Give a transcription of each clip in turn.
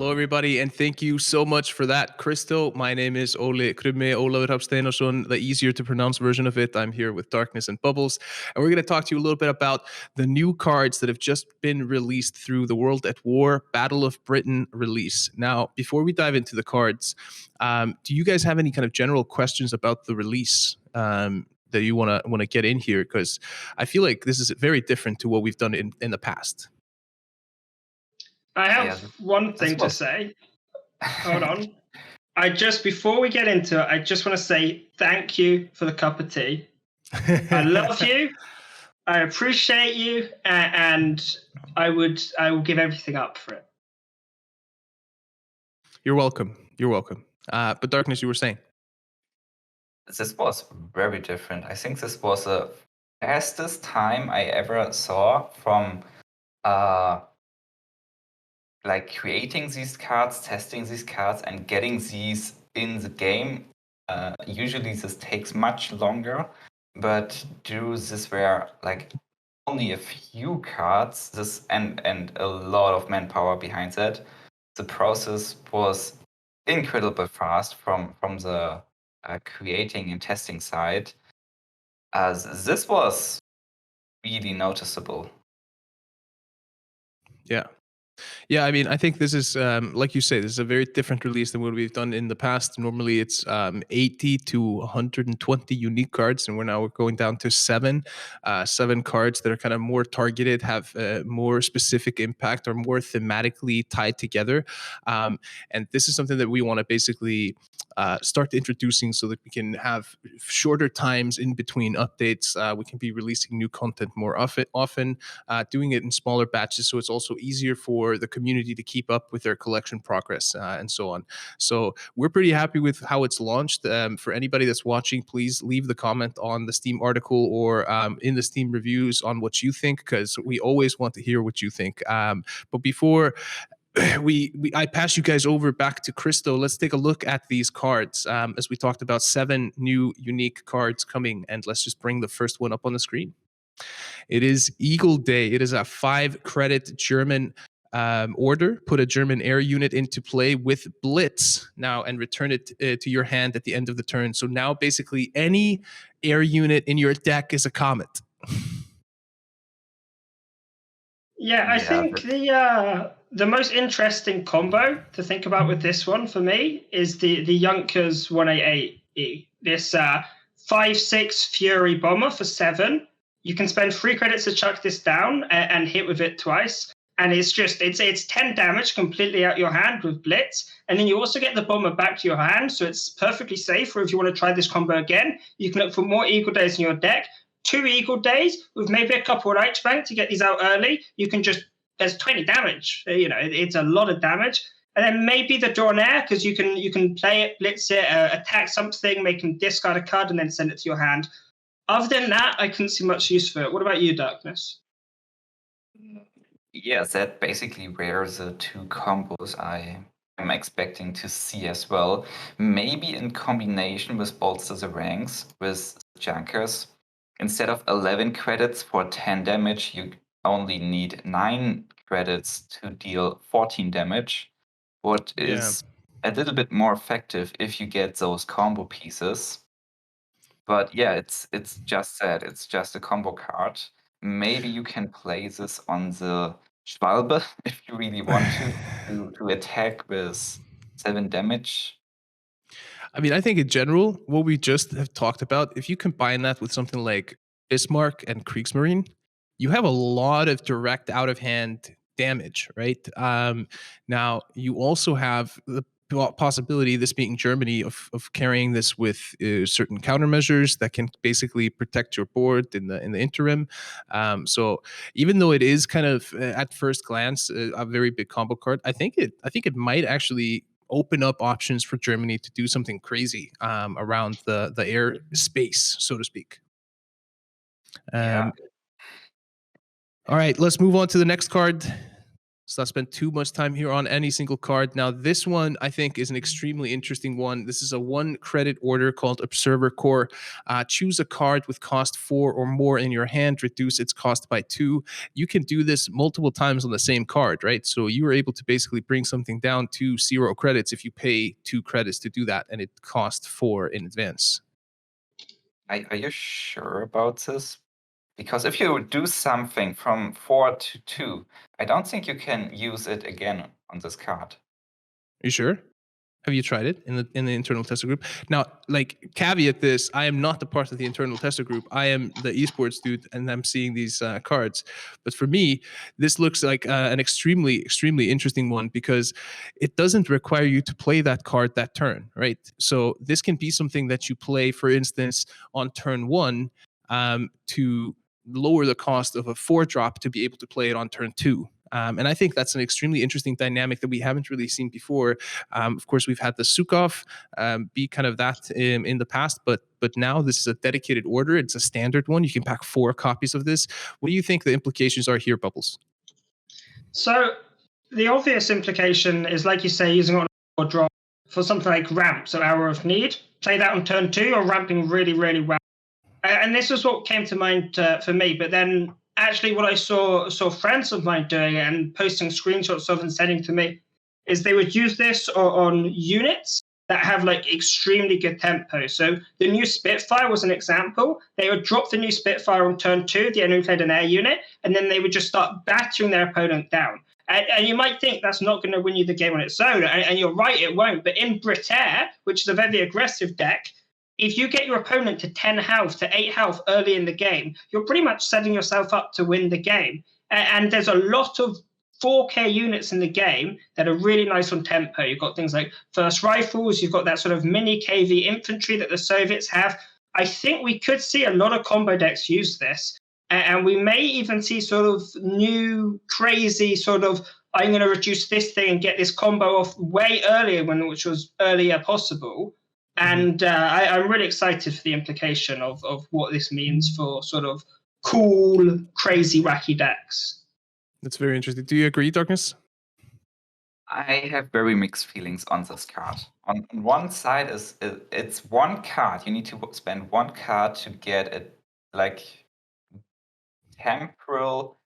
Hello, everybody, and thank you so much for that, Crystal. My name is Ole Krummi, Ólafur Hafsteinason, the easier to pronounce version of it. I'm here with Darkness and Bubbles, and we're going to talk to you a little bit about the new cards that have just been released through the World at War Battle of Britain release. Now, before we dive into the cards, do you guys have any kind of general questions about the release? That you want to get in here, because I feel like this is very different to what we've done in the past. I have Yeah, one this thing to was say. Hold on. Before we get into it, I just want to say thank you for the cup of tea. I love you. I appreciate you, and I will give everything up for it. You're welcome. You're welcome. But Darkness, you were saying. this was very different. I think this was the fastest time I ever saw from like creating these cards, testing these cards, and getting these in the game. Usually this takes much longer, but due this were like only a few cards, this and a lot of manpower behind that, the process was incredibly fast from the creating and testing side. This was really noticeable. Yeah, I mean, I think this is, like you say, this is a very different release than what we've done in the past. Normally, it's 80 to 120 unique cards, and we're going down to seven cards that are kind of more targeted, have more specific impact, or more thematically tied together. And this is something that we want to basically start introducing, so that we can have shorter times in between updates. We can be releasing new content more often, doing it in smaller batches, so it's also easier for the community to keep up with their collection progress, and so on. So we're pretty happy with how it's launched. For anybody that's watching, please leave the comment on the Steam article or in the Steam reviews on what you think, because we always want to hear what you think. But before I pass you guys over back to Christo, let's take a look at these cards. As we talked about, 7 new unique cards coming, and let's just bring the first one up on the screen. It is Eagle Day. It is a 5-credit German order. Put a German air unit into play with Blitz now and return it to your hand at the end of the turn. So now basically any air unit in your deck is a Comet. Yeah, I think the most interesting combo to think about with this one for me is the Junkers 188E. This 5/6 Fury bomber for 7. You can spend 3 credits to chuck this down and hit with it twice. And it's 10 damage completely out your hand with Blitz. And then you also get the bomber back to your hand, so it's perfectly safe for if you want to try this combo again. You can look for more Eagle Days in your deck. 2 Eagle Days with maybe a couple of Reichsbank to get these out early. You can there's 20 damage. It's a lot of damage. And then maybe the Drawn Air, because you can play it, blitz it, attack something, make them discard a card, and then send it to your hand. Other than that, I couldn't see much use for it. What about you, Darkness? Yeah, that basically were the 2 combos I am expecting to see as well. Maybe in combination with Bolster the Ranks with Junkers. Instead of 11 credits for 10 damage, you only need 9 credits to deal 14 damage, what is a little bit more effective if you get those combo pieces. But yeah, it's just that. It's just a combo card. Maybe you can play this on the Schwalbe if you really want to attack with 7 damage. I mean, I think in general, what we just have talked about, if you combine that with something like Bismarck and Kriegsmarine, you have a lot of direct out of hand damage, right? Now, you also have the possibility, this being Germany, of carrying this with certain countermeasures that can basically protect your board in the interim. So even though it is kind of at first glance a very big combo card, I think it might actually open up options for Germany to do something crazy around the air space, so to speak. Yeah. All right, let's move on to the next card. Let's not spend too much time here on any single card. Now, this one I think is an extremely interesting one. This is a 1 credit order called Observer Core. Choose a card with cost 4 or more in your hand, reduce its cost by 2. You can do this multiple times on the same card, right? So you are able to basically bring something down to 0 credits if you pay 2 credits to do that, and it costs 4 in advance. Are you sure about this? Because if you do something from 4 to 2, I don't think you can use it again on this card. Are you sure? Have you tried it in the internal tester group? Now, like, caveat this, I am not the part of the internal tester group. I am the esports dude, and I'm seeing these cards. But for me, this looks like an extremely, extremely interesting one because it doesn't require you to play that card that turn, right? So this can be something that you play, for instance, on turn 1 to lower the cost of a 4-drop to be able to play it on turn 2. And I think that's an extremely interesting dynamic that we haven't really seen before. Of course, we've had the Sukov be kind of that in the past, but now this is a dedicated order. It's a standard one. You can pack 4 copies of this. What do you think the implications are here, Bubbles? So the obvious implication is, like you say, using it on a drop for something like ramp, so Hour of Need. Play that on turn 2, you're ramping really, really well. And this is what came to mind for me. But then actually what I saw friends of mine doing and posting screenshots of and sending to me is they would use this on units that have like extremely good tempo. So the new Spitfire was an example. They would drop the new Spitfire on turn 2, the enemy played an air unit, and then they would just start battering their opponent down. And you might think that's not going to win you the game on its own, and you're right, it won't. But in Britair, which is a very aggressive deck, if you get your opponent to 10 health, to 8 health early in the game, you're pretty much setting yourself up to win the game. And there's a lot of 4K units in the game that are really nice on tempo. You've got things like first rifles, you've got that sort of mini KV infantry that the Soviets have. I think we could see a lot of combo decks use this. And we may even see sort of new, crazy sort of, I'm going to reduce this thing and get this combo off way earlier, which was earlier possible. And I'm really excited for the implication of what this means for sort of cool, crazy, wacky decks. That's very interesting. Do you agree, Darkness? I have very mixed feelings on this card. On one side, it's 1 card. You need to spend 1 card to get a like temporal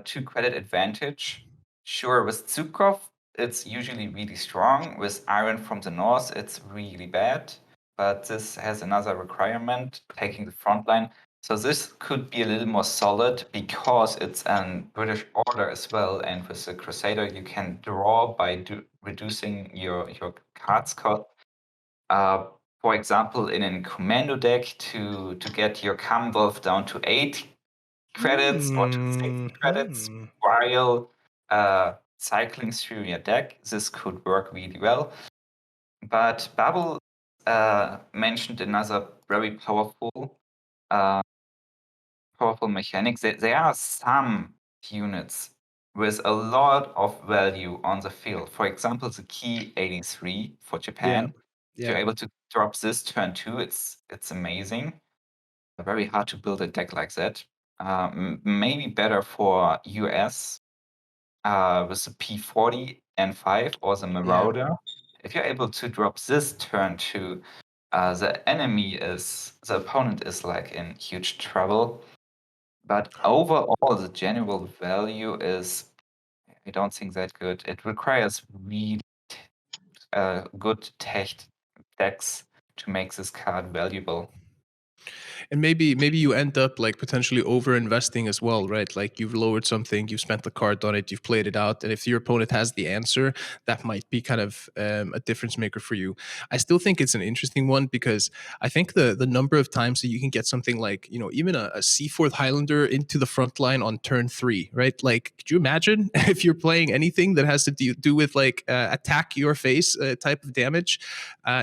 2 credit advantage. Sure, with Zukov, it's usually really strong. With Iron from the North, it's really bad. But this has another requirement, taking the front line. So this could be a little more solid because it's a British order as well. And with the Crusader, you can draw by reducing your cards cost. For example, in a commando deck, to get your Commonwealth down to 8 credits or to 6 credits while cycling through your deck, this could work really well. But Bubble mentioned another very powerful mechanic. There are some units with a lot of value on the field. For example, the Key 83 for Japan. If you're able to drop this turn 2, it's amazing. Very hard to build a deck like that. Maybe better for US with the P40 and 5 or the Marauder. If you're able to drop this turn 2, the opponent is like in huge trouble. But overall, the general value is, I don't think that good. It requires really good tech decks to make this card valuable. And maybe you end up like potentially over investing as well, right? Like you've lowered something, you've spent the card on it, you've played it out, and if your opponent has the answer, that might be kind of a difference maker for you. I still think it's an interesting one because I think the number of times that you can get something like, you know, even a C4 Highlander into the front line on turn 3, right? Like, could you imagine if you're playing anything that has to do with like attack your face type of damage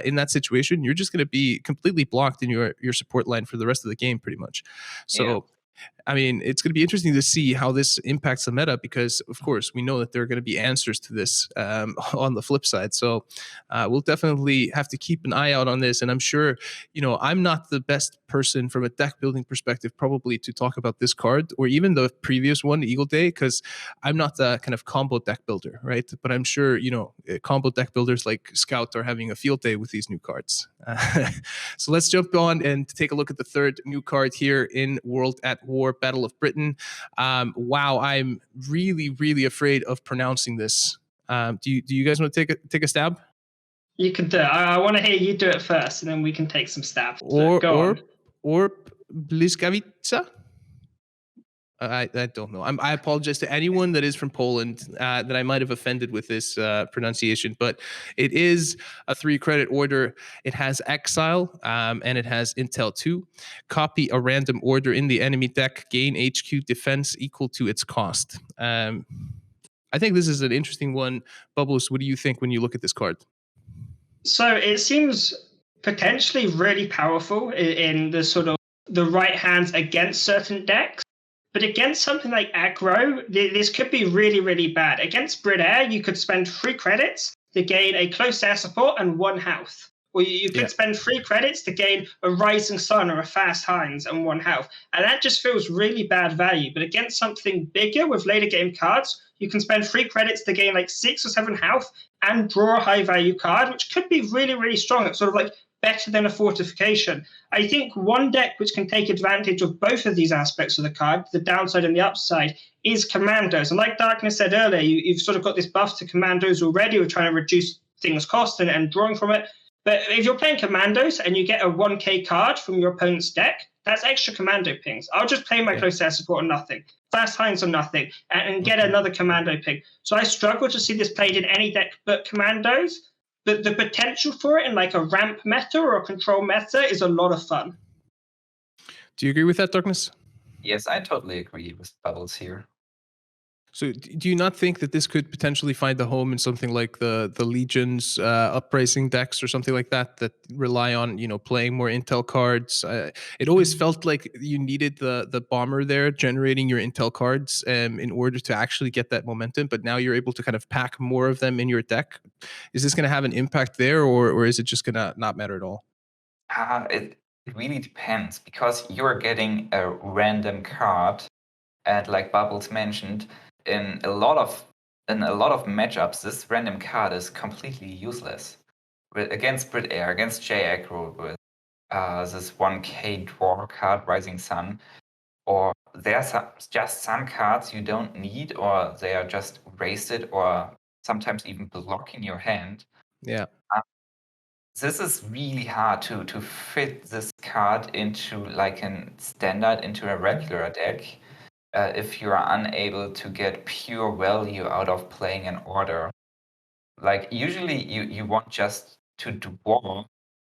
in that situation? You're just going to be completely blocked in your support line for the rest of the game, pretty much. So I mean, it's going to be interesting to see how this impacts the meta because, of course, we know that there are going to be answers to this on the flip side. So we'll definitely have to keep an eye out on this. And I'm sure, I'm not the best person from a deck building perspective probably to talk about this card or even the previous one, Eagle Day, because I'm not the kind of combo deck builder, right? But I'm sure, combo deck builders like Scout are having a field day with these new cards. So let's jump on and take a look at the third new card here in World at War Battle of Britain. Wow, I'm really, really afraid of pronouncing this. Do you guys want to take a stab? You can do it. I want to hear you do it first, and then we can take some stabs. Or on. Bliskavica? I don't know. I apologize to anyone that is from Poland that I might have offended with this pronunciation, but it is a 3-credit order. It has Exile and it has Intel 2. Copy a random order in the enemy deck. Gain HQ defense equal to its cost. I think this is an interesting one. Bubbles, what do you think when you look at this card? So it seems potentially really powerful in the sort of the right hands against certain decks. But against something like aggro, this could be really, really bad. Against Brigade, you could spend 3 credits to gain a close air support and 1 health. Or you could spend 3 credits to gain a Rising Sun or a Fast Heinz and 1 health. And that just feels really bad value. But against something bigger with later game cards, you can spend 3 credits to gain like 6 or 7 health and draw a high value card, which could be really, really strong. It's sort of like better than a fortification. I think one deck which can take advantage of both of these aspects of the card, the downside and the upside, is Commandos. And like Darkness said earlier, you've sort of got this buff to Commandos already. We're trying to reduce things cost and drawing from it. But if you're playing Commandos and you get a 1k card from your opponent's deck, that's extra Commando pings. I'll just play my close air support on nothing, Fast Heinz on nothing, and get another Commando ping. So I struggle to see this played in any deck but Commandos. But the potential for it in like a ramp meta or a control meta is a lot of fun. Do you agree with that, Darkness? Yes, I totally agree with Bubbles here. So do you not think that this could potentially find a home in something like the Legion's uprising decks or something like that rely on, playing more intel cards? It always felt like you needed the bomber there generating your intel cards in order to actually get that momentum, but now you're able to kind of pack more of them in your deck. Is this going to have an impact there, or is it just going to not matter at all? It really depends, because you're getting a random card, and like Bubbles mentioned, in a lot of matchups, this random card is completely useless. Against Brit Air, against J aggro, with this 1k draw card, Rising Sun, or there's just some cards you don't need, or they are just wasted, or sometimes even blocking your hand. Yeah. This is really hard to fit this card into like a standard, into a regular deck. If you are unable to get pure value out of playing an order. Like usually you want just to draw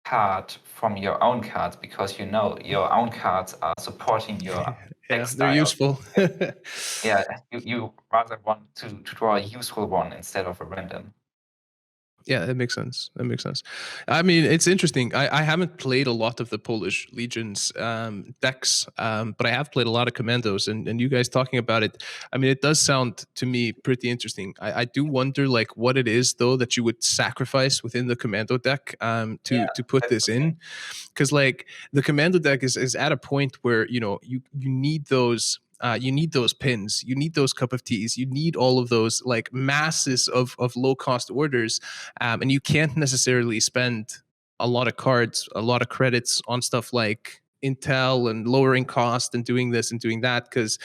card from your own cards, because your own cards are supporting your deck style. They're useful. Yeah, you rather want to draw a useful one instead of a random. Yeah, that makes sense. I mean, it's interesting. I haven't played a lot of the Polish Legion's decks, but I have played a lot of Commandos, and you guys talking about it, I mean, it does sound to me pretty interesting. I do wonder, like, what it is, though, that you would sacrifice within the Commando deck to put this in. Because, like, the Commando deck is at a point where, you need those... you need those pins, you need those cup of teas, you need all of those like masses of low cost orders, and you can't necessarily spend a lot of cards, a lot of credits on stuff like intel and lowering cost and doing this and doing that, because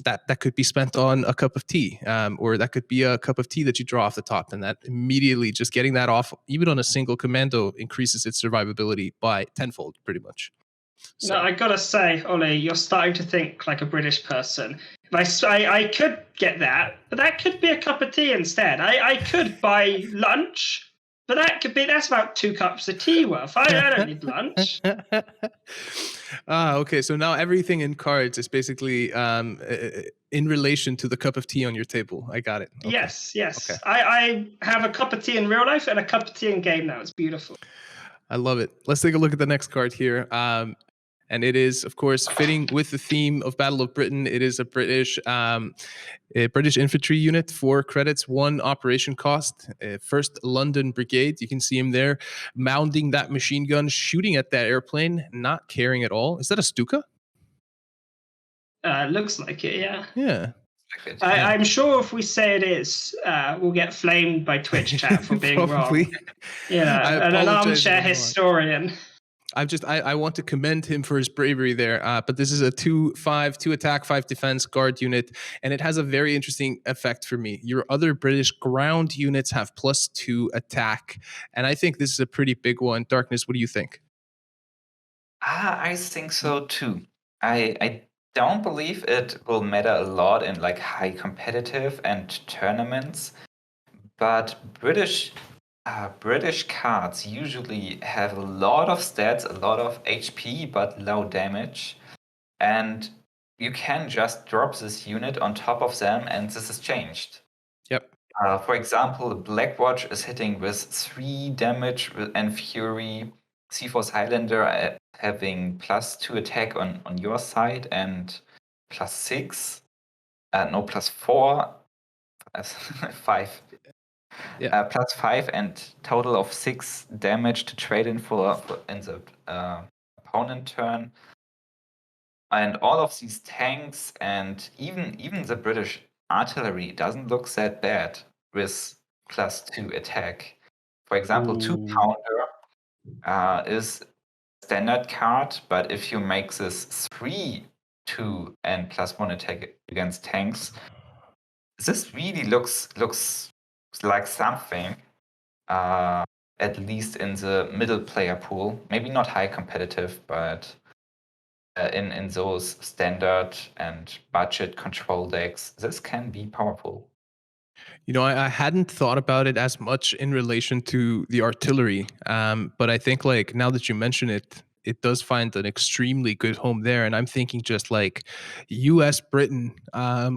that could be spent on a cup of tea, or that could be a cup of tea that you draw off the top, and that immediately just getting that off, even on a single commando, increases its survivability by tenfold, pretty much. So. No, I gotta say, Ollie, you're starting to think like a British person. I could get that, but that could be a cup of tea instead. I could buy lunch, but that's about 2 cups of tea worth. I don't need lunch. Okay, so now everything in cards is basically in relation to the cup of tea on your table. I got it. Okay. Yes. Okay. I have a cup of tea in real life and a cup of tea in game now. It's beautiful. I love it. Let's take a look at the next card here. And it is, of course, fitting with the theme of Battle of Britain. It is a British infantry unit, 4 credits, 1 operation cost. 1st London Brigade. You can see him there, mounting that machine gun, shooting at that airplane, not caring at all. Is that a Stuka? Looks like it, yeah. Yeah. I'm sure if we say it is, we'll get flamed by Twitch chat for being wrong. Yeah, and an armchair historian. I want to commend him for his bravery there. But this is a 2-5, 2 attack, 5 defense guard unit, and it has a very interesting effect for me. Your other British ground units have +2 attack, and I think this is a pretty big one. Darkness, what do you think? I think so too. I don't believe it will matter a lot in like high competitive and tournaments, but British cards usually have a lot of stats, a lot of HP, but low damage, and you can just drop this unit on top of them, and this is changed. Yep. For example, Blackwatch is hitting with 3 damage and Fury. C4's Highlander having +2 attack on your side and +6. No, +4. 5. Yeah. +5 and total of 6 damage to trade in for in the opponent turn. And all of these tanks and even the British artillery doesn't look that bad with +2 attack. For example, 2-pounder is standard card, but if you make this 3-2 and +1 attack against tanks, this really looks like something. At least in the middle player pool, maybe not high competitive, but in those standard and budget control decks, this can be powerful. You know, I hadn't thought about it as much in relation to the artillery, but I think like now that you mention it, it does find an extremely good home there. And I'm thinking just like U.S. Britain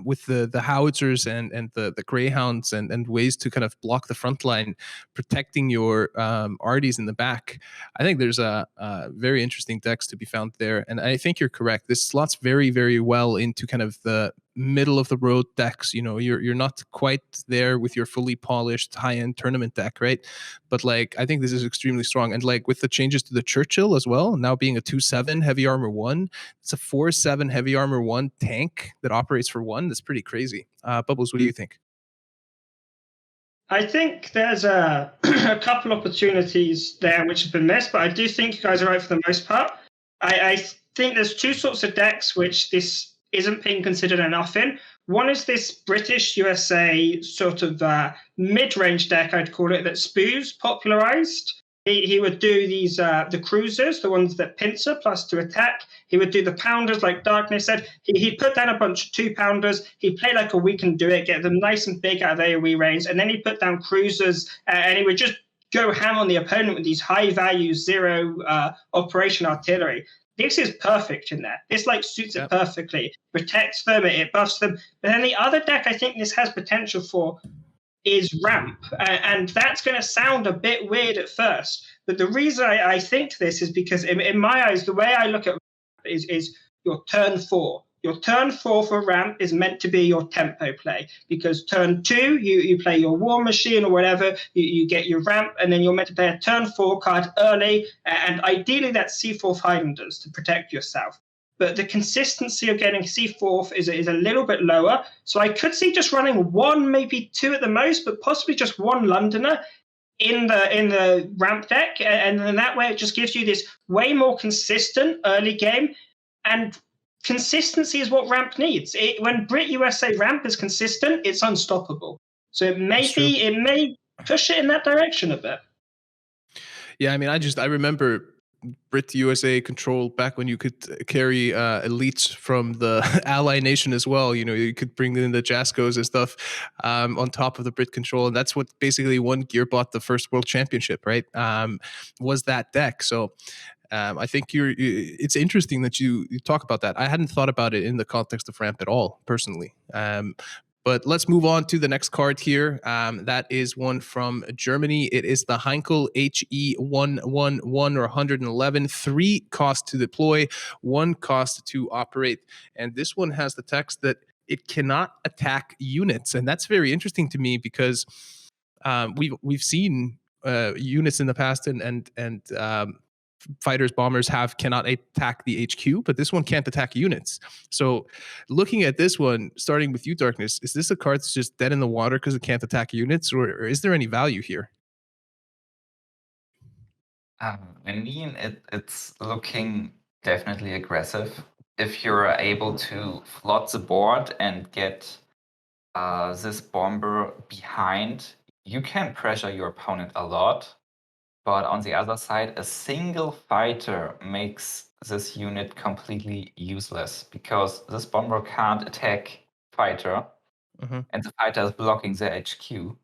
with the howitzers and the Greyhounds and ways to kind of block the front line, protecting your arties in the back. I think there's a very interesting decks to be found there. And I think you're correct. This slots very, very well into kind of the middle of the road decks. You know, you're not quite there with your fully polished high-end tournament deck, right? But like I think this is extremely strong. And like with the changes to the Churchill as well, now being a 2/7 heavy armor 1, it's a 4/7 heavy armor 1 tank that operates for 1. That's pretty crazy. Bubbles, what do you think? I think there's a couple opportunities there which have been missed, but I do think you guys are right for the most part. I think there's 2 sorts of decks which this isn't being considered enough in. One is this British USA sort of mid-range deck, I'd call it, that Spoos popularized. He would do these the cruisers, the ones that pincer +2 attack. He would do the pounders, like Darkness said. He'd put down a bunch of 2-pounders. He'd play like a we can do it, get them nice and big out of AoE range, and then he'd put down cruisers, and he would just go ham on the opponent with these high-value 0 operation artillery. This is perfect in there. This like suits it perfectly. Protects them, it buffs them. But then the other deck I think this has potential for is Ramp. And that's going to sound a bit weird at first. But the reason I think this is because in my eyes, the way I look at Ramp is your turn 4. Your turn 4 for Ramp is meant to be your tempo play, because turn 2, you play your War Machine or whatever, you get your Ramp, and then you're meant to play a turn 4 card early, and ideally that's C4 Highlanders to protect yourself. But the consistency of getting C4 is a little bit lower, so I could see just running 1, maybe 2 at the most, but possibly just 1 Londoner in the Ramp deck, and then that way it just gives you this way more consistent early game, and consistency is what Ramp needs. When Brit USA Ramp is consistent, it's unstoppable. So it may push it in that direction a bit. Yeah, I mean, I remember Brit USA control back when you could carry elites from the ally nation as well. You know, you could bring in the Jaskos and stuff on top of the Brit control, and that's what basically won Gearbot the first World Championship, right? Was that deck. So I think it's interesting that you talk about that. I hadn't thought about it in the context of Ramp at all, personally. But let's move on to the next card here. That is one from Germany. It is the Heinkel He 111 or 111. 3 cost to deploy, 1 cost to operate. And this one has the text that it cannot attack units. And that's very interesting to me because we've seen units in the past and fighters, bombers cannot attack the HQ, but this one can't attack units. So looking at this one, starting with you, Darkness, is this a card that's just dead in the water because it can't attack units, or is there any value here? I mean, it's looking definitely aggressive. If you're able to flood the board and get this bomber behind, you can pressure your opponent a lot. But on the other side, a single fighter makes this unit completely useless because this bomber can't attack fighter, and the fighter is blocking the HQ.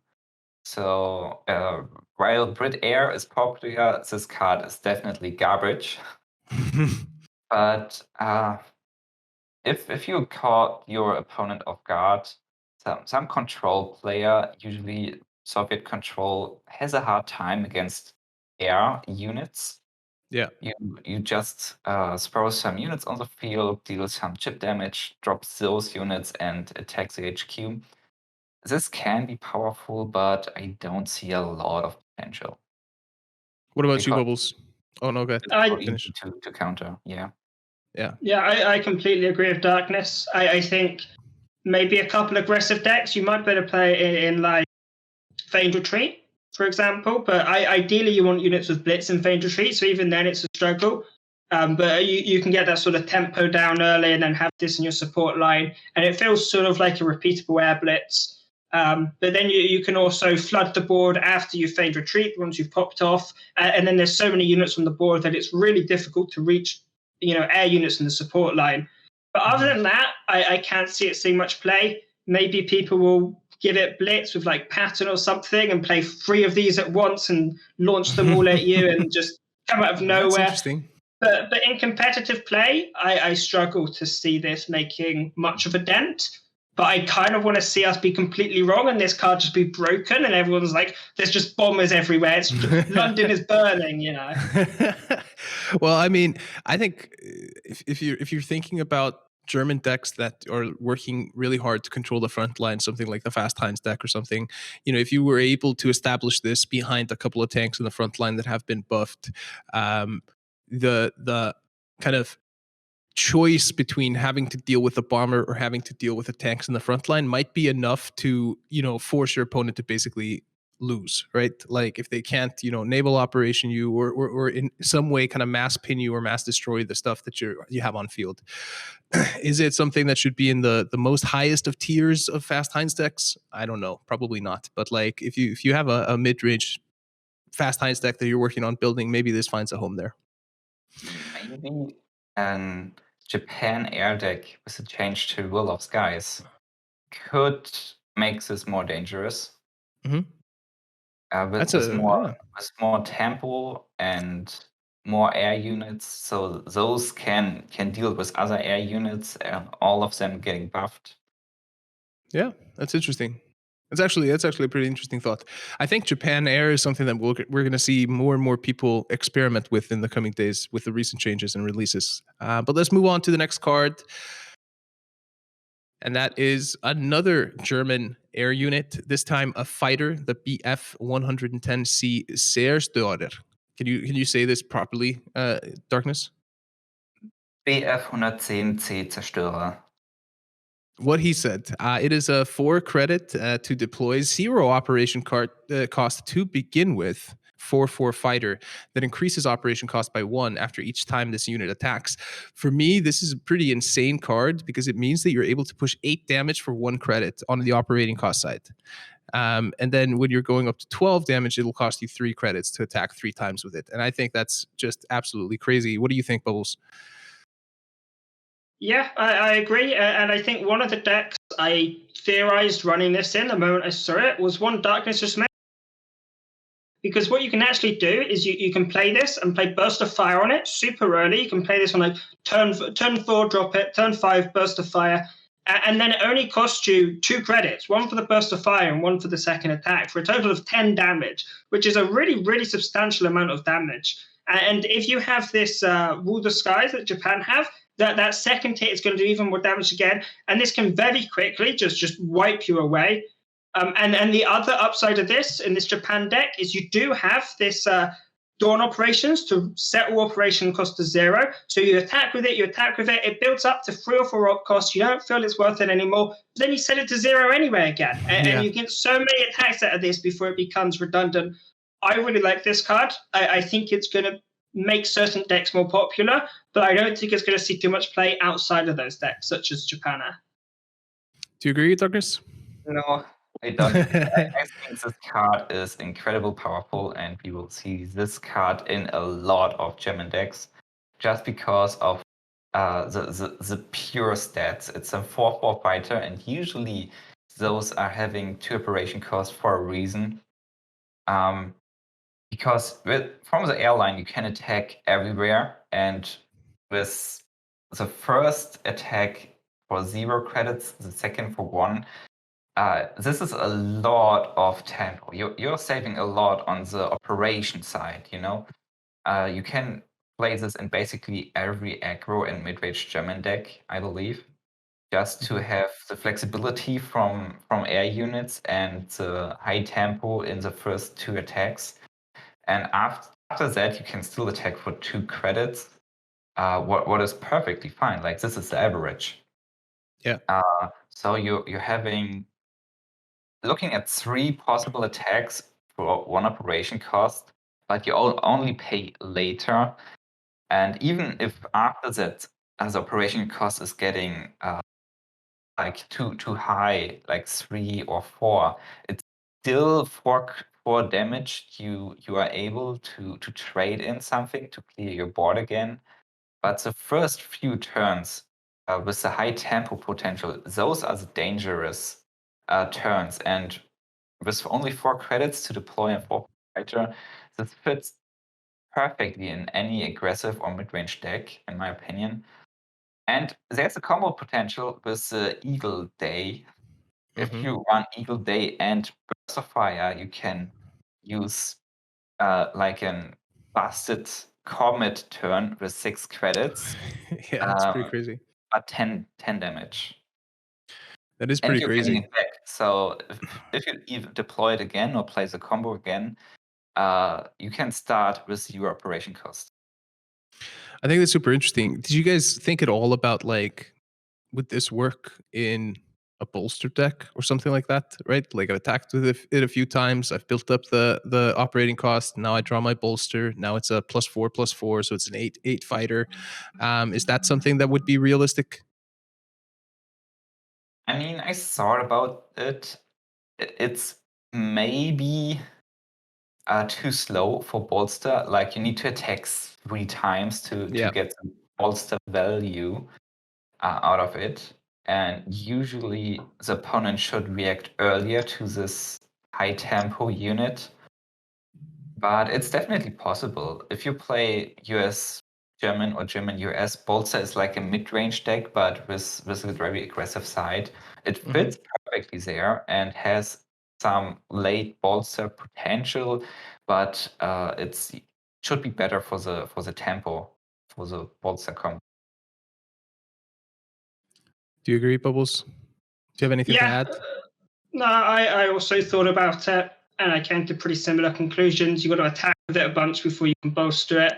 So while Brit Air is popular, this card is definitely garbage. But if you caught your opponent off guard, some control player, usually Soviet control, has a hard time against air units. Yeah. You just throw some units on the field, deal some chip damage, drop those units, and attack the HQ. This can be powerful, but I don't see a lot of potential. What about you, Bubbles? Oh, no, go ahead. It's easy to counter, yeah. Yeah, I completely agree with Darkness. I think maybe a couple aggressive decks, you might better play in like Feigned Retreat, for example, but ideally you want units with Blitz and Feigned Retreat, so even then it's a struggle. But you can get that sort of tempo down early and then have this in your support line, and it feels sort of like a repeatable air blitz. But then you can also flood the board after you Feigned Retreat once you've popped off, and then there's so many units on the board that it's really difficult to reach, air units in the support line. But other than that, I can't see it seeing much play. Maybe people will give it Blitz with like Pattern or something and play 3 of these at once and launch them all at you and just come out of nowhere. That's interesting. But in competitive play, I struggle to see this making much of a dent. But I kind of want to see us be completely wrong and this card just be broken and everyone's like, there's just bombers everywhere. It's London is burning, Well, I mean, I think if you're thinking about German decks that are working really hard to control the front line, something like the Fast Heinz deck or something, if you were able to establish this behind a couple of tanks in the front line that have been buffed, the kind of choice between having to deal with a bomber or having to deal with the tanks in the front line might be enough to, force your opponent to basically lose, right? Like if they can't, naval operation you or in some way kind of mass pin you or mass destroy the stuff that you have on field. Is it something that should be in the most highest of tiers of Fast Heinz decks? I don't know, probably not. But like if you have a mid-range Fast Heinz deck that you're working on building, maybe this finds a home there. Maybe an Japan air deck with a change to Will of Skies could make this more dangerous. With more tempo and more air units, so those can deal with other air units and all of them getting buffed. Yeah, that's interesting. That's actually a pretty interesting thought. I think Japan Air is something that we're going to see more and more people experiment with in the coming days with the recent changes and releases. But let's move on to the next card. And that is another German air unit, this time a fighter, the BF 110C Zerstörer. Can you say this properly, Darkness? BF 110C Zerstörer. What he said. It is a 4 credit to deploy, 0 operation cost to begin with. 4/4 fighter that increases operation cost by 1 after each time this unit attacks. For me, this is a pretty insane card because it means that you're able to push 8 damage for 1 credit on the operating cost side. And then when you're going up to 12 damage, it'll cost you 3 credits to attack 3 times with it. And I think that's just absolutely crazy. What do you think, Bubbles? Yeah, I agree. And I think one of the decks I theorized running this in the moment I saw it was one Darkness just made. Because what you can actually do is you can play this and play Burst of Fire on it super early. You can play this on like turn 4, drop it, turn 5, Burst of Fire. and then it only costs you 2 credits, one for the burst of fire and one for the second attack, for a total of 10 damage, which is a really, really substantial amount of damage. And if you have this Rule the Skies that Japan have, that second hit is going to do even more damage again, and this can very quickly just wipe you away. And the other upside of this in this Japan deck is you do have this Dawn operations to set all operation cost to 0. So you attack with it, it builds up to 3 or 4 op costs, you don't feel it's worth it anymore, then you set it to 0 anyway again. And you get so many attacks out of this before it becomes redundant. I really like this card. I think it's going to make certain decks more popular, but I don't think it's going to see too much play outside of those decks, such as Japana. Do you agree, Douglas? No, I don't. I think this card is incredibly powerful, and we will see this card in a lot of German decks, just because of the pure stats. It's a 4/4 fighter, and usually those are having 2 operation costs for a reason. Because from the airline you can attack everywhere, and with the first attack for 0 credits, the second for 1. This is a lot of tempo. You're saving a lot on the operation side, you know? You can play this in basically every aggro and mid-range German deck, I believe, just to have the flexibility from air units and the high tempo in the first 2 attacks. And after that, you can still attack for 2 credits, what is perfectly fine. Like, this is the average. Yeah. So you're having... looking at 3 possible attacks for 1 operation cost, but you only pay later. And even if after that, as operation cost is getting like too high, like 3 or 4, it's still 4 damage. You are able to trade in something to clear your board again. But the first few turns with the high tempo potential, those are the dangerous turns, and with only 4 credits to deploy a 4 fighter, this fits perfectly in any aggressive or mid-range deck, in my opinion. And there's a combo potential with Eagle Day. If you run Eagle Day and Burst of Fire, you can use like an busted Comet turn with 6 credits. Yeah, that's pretty crazy. But 10 damage. That is pretty crazy. It back. So if you even deploy it again or play the combo again, you can start with your operation cost. I think that's super interesting. Did you guys think at all about, like, would this work in a bolster deck or something like that, right? Like, I've attacked with it a few times. I've built up the operating cost. Now I draw my bolster. Now it's a +4/+4, so it's an 8/8 fighter. Is that something that would be realistic? I mean, I thought about it. It's maybe too slow for bolster. Like, you need to attack 3 times to get the bolster value out of it. And usually the opponent should react earlier to this high tempo unit. But it's definitely possible. If you play US German or German US, bolster is like a mid-range deck, but with a very aggressive side. It fits perfectly there and has some late bolster potential, but it should be better for the tempo, for the bolster combo. Do you agree, Bubbles? Do you have anything to add? No, I also thought about it, and I came to pretty similar conclusions. You've got to attack with it a bunch before you can bolster it.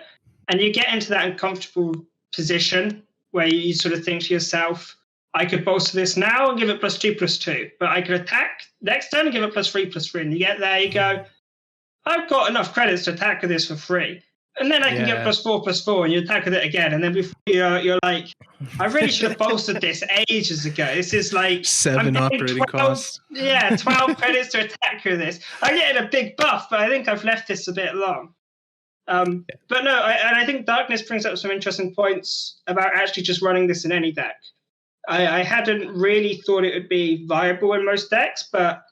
And you get into that uncomfortable position where you sort of think to yourself, I could bolster this now and give it +2/+2, but I could attack next turn and give it +3/+3. And you get there, you go, I've got enough credits to attack with this for free. And then I can get +4/+4, and you attack with it again. And then before you're like, I really should have bolstered this ages ago. This is like 7 operating costs. Yeah, 12 credits to attack with this. I'm getting a big buff, but I think I've left this a bit long. But no, I think Darkness brings up some interesting points about actually just running this in any deck. I hadn't really thought it would be viable in most decks, but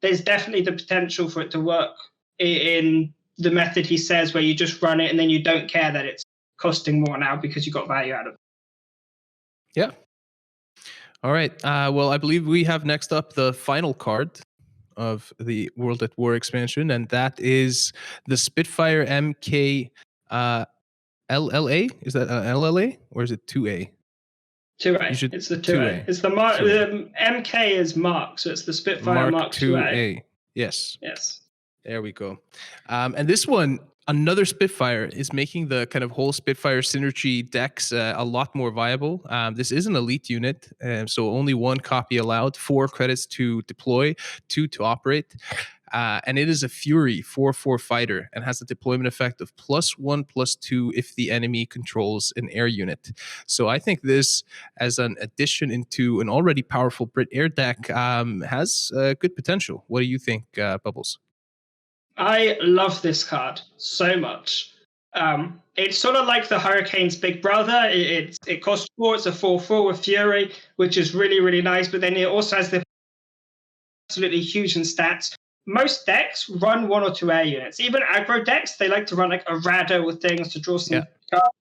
there's definitely the potential for it to work in the method he says, where you just run it and then you don't care that it's costing more now because you got value out of it. Yeah. All right. Well, I believe we have next up the final card of the World at War expansion, and that is the Spitfire Mk LLA. Is that LLA or is it 2A? 2A. It's the 2A. 2A. It's the Mark. The MK is Mark, so it's the Spitfire Mark IIa. Yes. Yes. There we go. And this one, another Spitfire, is making the kind of whole Spitfire synergy decks a lot more viable. This is an elite unit, so only 1 copy allowed, 4 credits to deploy, 2 to operate. And it is a Fury 4/4 fighter and has a deployment effect of +1/+2 if the enemy controls an air unit. So I think this, as an addition into an already powerful Brit air deck, has good potential. What do you think, Bubbles? I love this card so much. It's sort of like the Hurricane's big brother. It costs 4. It's a 4/4 with Fury, which is really, really nice. But then it also has the absolutely huge in stats. Most decks run 1 or 2 air units. Even aggro decks, they like to run like a Rado with things to draw some cards.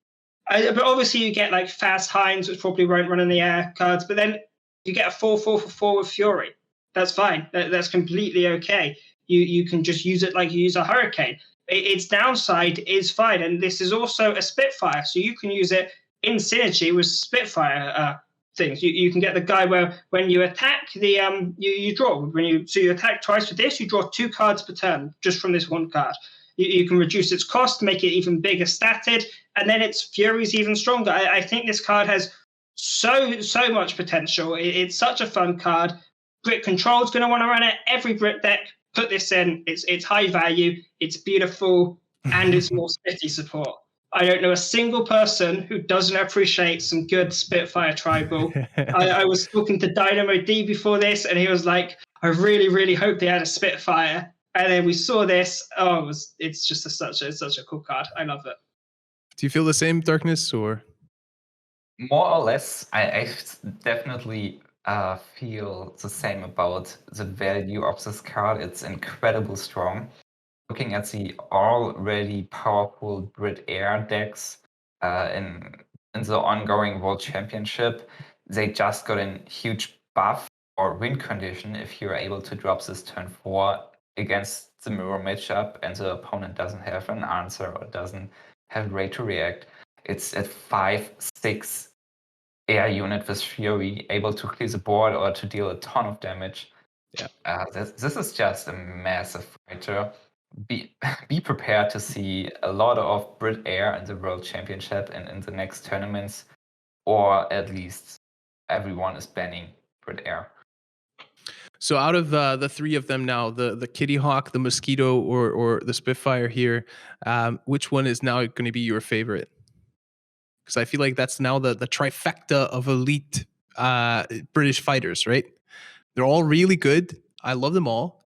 But obviously you get like fast Heinz, which probably won't run in the air cards. But then you get a 4/4 for 4 with Fury. That's fine. That's completely okay. You can just use it like you use a Hurricane. Its downside is fine, and this is also a Spitfire, so you can use it in synergy with Spitfire things. You can get the guy where when you attack, you draw. So you attack twice with this, you draw 2 cards per turn just from this 1 card. You can reduce its cost, make it even bigger statted, and then its Fury's even stronger. I think this card has so much potential. It's such a fun card. Brit Control's going to want to run it. Every Brit deck, put this in. It's high value, it's beautiful, and it's more Spitty support. I don't know a single person who doesn't appreciate some good Spitfire tribal. I was talking to Dynamo D before this, and he was like, I really, really hope they had a Spitfire. And then we saw this. Oh, it's just such a cool card. I love it. Do you feel the same, Darkness, or? More or less, I definitely feel the same about the value of this card. It's incredibly strong. Looking at the already powerful Brit Air decks in the ongoing World Championship, they just got a huge buff or win condition if you're able to drop this turn 4 against the mirror matchup and the opponent doesn't have an answer or doesn't have rate to react. It's at 5/6 air unit with Fury, able to clear the board or to deal a ton of damage. Yeah. This is just a massive fighter. Be prepared to see a lot of Brit Air in the World Championship and in the next tournaments, or at least everyone is banning Brit Air. So out of the 3 of them now, the Kitty Hawk, the Mosquito, or the Spitfire here, which one is now going to be your favorite? Because I feel like that's now the trifecta of elite British fighters, right? They're all really good. I love them all.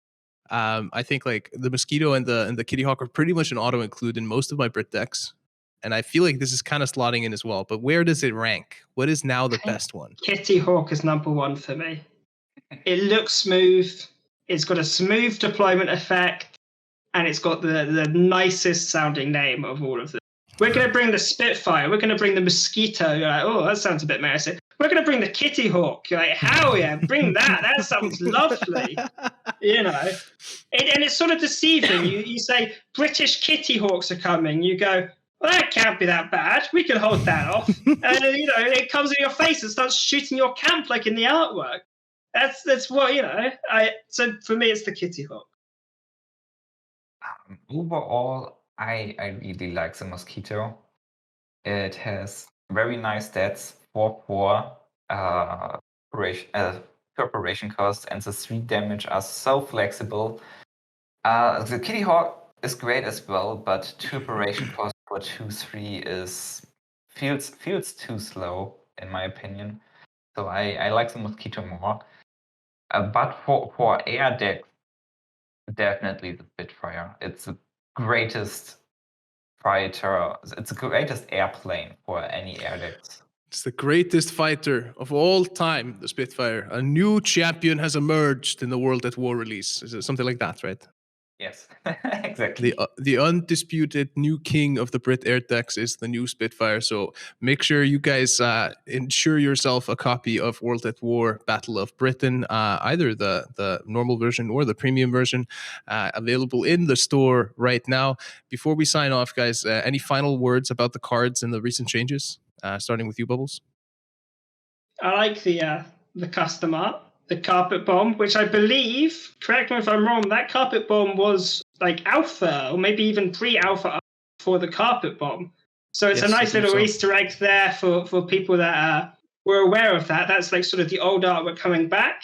I think like the Mosquito and the Kitty Hawk are pretty much an auto include in most of my Brit decks. And I feel like this is kind of slotting in as well. But where does it rank? What is now the best one? Kitty Hawk is number 1 for me. It looks smooth. It's got a smooth deployment effect. And it's got the nicest sounding name of all of them. We're going to bring the Spitfire. We're going to bring the Mosquito. You're like, oh, that sounds a bit menacing. We're going to bring the Kitty Hawk. You're like, hell yeah, bring that. That sounds lovely. You know, and it's sort of deceiving. You say British Kitty Hawks are coming. You go, well, that can't be that bad. We can hold that off. And you know, it comes in your face and starts shooting your camp like in the artwork. That's what, you know. So for me, it's the Kitty Hawk. Overall, I really like the Mosquito. It has very nice stats, 4/4 preparation cost, and the 3 damage are so flexible. The Kitty Hawk is great as well, but 2 operation cost for 2/3 feels too slow in my opinion. So I like the Mosquito more. But for air deck, definitely the Spitfire. It's the greatest fighter. It's the greatest airplane for any air decks. It's the greatest fighter of all time, the Spitfire. A new champion has emerged in the World at War release. Is it something like that, right? Yes, exactly. The undisputed new king of the Brit air decks is the new Spitfire. So make sure you guys ensure yourself a copy of World at War Battle of Britain, either the normal version or the premium version, available in the store right now. Before we sign off, guys, any final words about the cards and the recent changes? Starting with you, Bubbles. I like the custom art, the carpet bomb, which I believe, correct me if I'm wrong, that carpet bomb was like alpha or maybe even pre-alpha for the carpet bomb. So it's Yes, a I nice believe little so. Easter egg there for people that were aware of that. That's like sort of the old artwork coming back.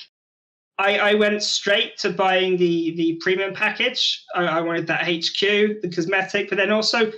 I went straight to buying the premium package. I wanted that HQ, the cosmetic, but then also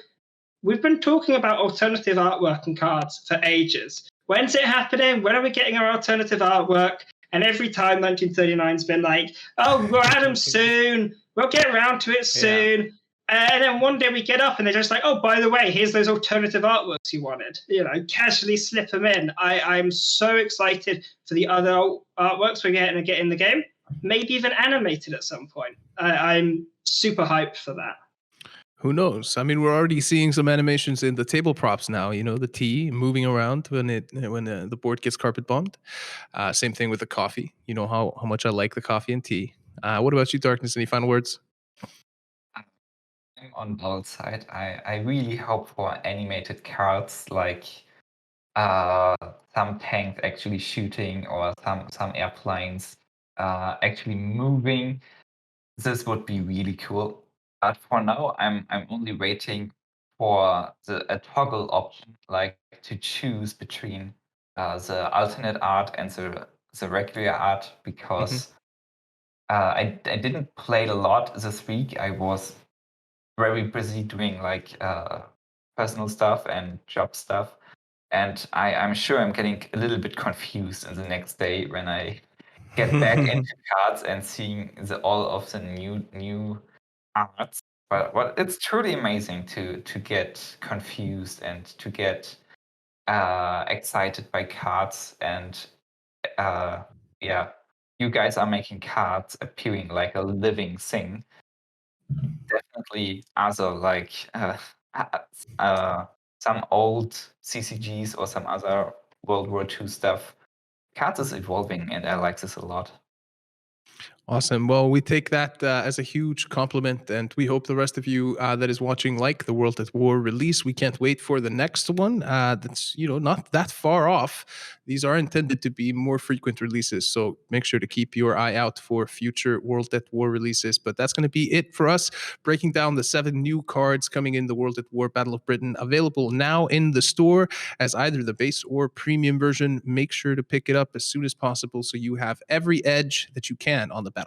we've been talking about alternative artwork and cards for ages. When's it happening? When are we getting our alternative artwork? And every time 1939's been like, oh, we'll add them soon. We'll get around to it soon. And then one day we get up and they're just like, oh, by the way, here's those alternative artworks you wanted. You know, casually slip them in. I'm so excited for the other artworks we're going to get in the game. Maybe even animated at some point. I'm super hyped for that. Who knows? I mean, we're already seeing some animations in the table props now. You know, the tea moving around when the board gets carpet bombed. Same thing with the coffee. You know how much I like the coffee and tea. What about you, Darkness? Any final words? I'm on both side. I really hope for animated cards like some tanks actually shooting or some airplanes actually moving. This would be really cool. But for now, I'm only waiting for a toggle option, like to choose between the alternate art and the regular art, because I didn't play a lot this week. I was very busy doing like personal stuff and job stuff, and I'm sure I'm getting a little bit confused in the next day when I get back into cards and seeing all of the new arts. But it's truly amazing to get confused and to get excited by cards. And yeah, you guys are making cards appearing like a living thing. Definitely other like some old CCGs or some other World War II stuff. Cards is evolving, and I like this a lot. Awesome. Well, we take that as a huge compliment, and we hope the rest of you that is watching like the World at War release. We can't wait for the next one. That's not that far off. These are intended to be more frequent releases, so make sure to keep your eye out for future World at War releases. But that's going to be it for us, breaking down the 7 new cards coming in the World at War Battle of Britain, available now in the store as either the base or premium version. Make sure to pick it up as soon as possible so you have every edge that you can on the battlefield.